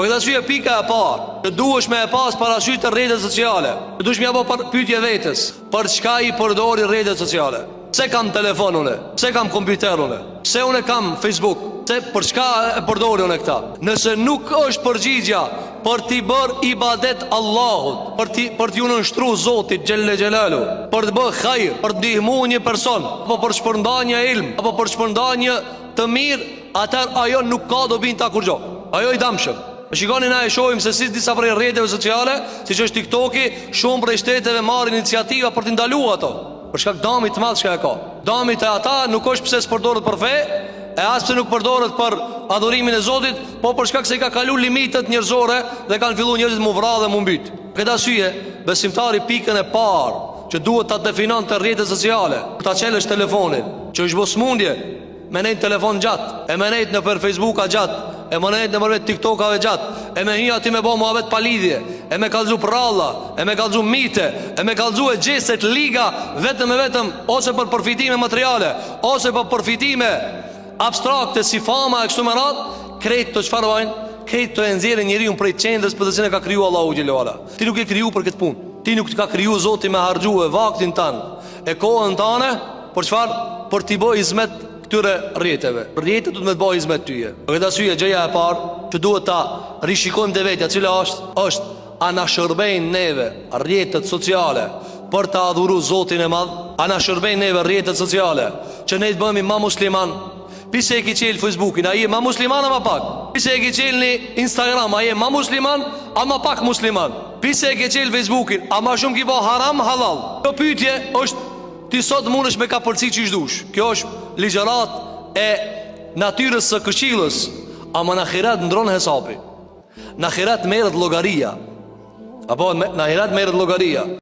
Po këtë arsye pika e parë, që duhesh me e pas parasysh të rrjetet sociale. Duhesh më apo pyetje vetes, për çka i përdori rrjetet sociale? Pse kam telefon unë? Pse kam kompjuter unë? Pse unë kam Facebook? Për çka e përdori unë këta? Nëse nuk është përgjigja për t'i bërë ibadet Allahut, për t'ju nënshtruar Zotit Xhelle Xhelalu, për të bërë hajër, për të ndihmuar një person, apo për shpërndarje një ilm, apo për shpërndarje një të mirë, atëherë ajo nuk ka dobi ta kurrë. Ajo i damshëm. Shikoni, na e shohim se si disa prej rrjeteve sociale, siç është TikToki, shumë prej shteteve marrin iniciativa për të ndaluar ato. Për shkak dëmit të madh që ka. Dëmi te ata nuk është pse s'përdoret për fe, e as pse nuk përdoret për adhurimin e Zotit, po për shkak se i ka kalu limitet njerëzore dhe kanë filluar njerëzit mu vrarë dhe mu mbyt. Këtë arsye, besimtari pikën e parë që duhet ta definonte rrjetet sociale, ta çelësh telefonin, që është bosmundje, me nejt telefon gjatë, e me nejt në për Facebooka gjatë, e me nejt në përvet TikTokave gjatë, e me hija ti me bo muhabet pa lidhje, e me kallzu pralla, e me kallzu mite, e me kallzu e gjeset liga vetëm e vetëm, ose për përfitime materiale, ose për përfitime abstrakte si fama e kështu me radhë, krejt të çfarë vajnë, krejt të e nxjerrin njeriu prej qendrës për të cilën e ka kriju Allahu xhelalu ala. Ti nuk e kriju për këtë punë. Ti nuk të ka kriju Zoti me harxhue vaktin tan, e kohën tane, për çfarë? Për t'i bëj hizmet këtyre rrjeteve. Rrjetet duhet me të bëj hizmet tyje. Për këtë arsye gjëja e parë që duhet ta rishikojmë te vetja, cila është a na shërbejnë neve rrjetet sociale për të adhuruar Zotin e Madh? A na shërbejnë neve rrjetet sociale që ne të bëhemi ma musliman? Pise e ki qelë Facebookin, a je ma musliman ama pak? Pise e ki qelë një Instagram, a je ma musliman ama pak musliman? Pise e ki qelë Facebookin, a ma shumë ki bo haram halal? Kjo pyetje është, ti sot mundesh me ka përci që ishdush. Kjo është ligjërat e natyrës së këshillës. Ama në ahiret ndron hesapi. Në ahiret merret llogaria. Apo në ahiret merret llogaria.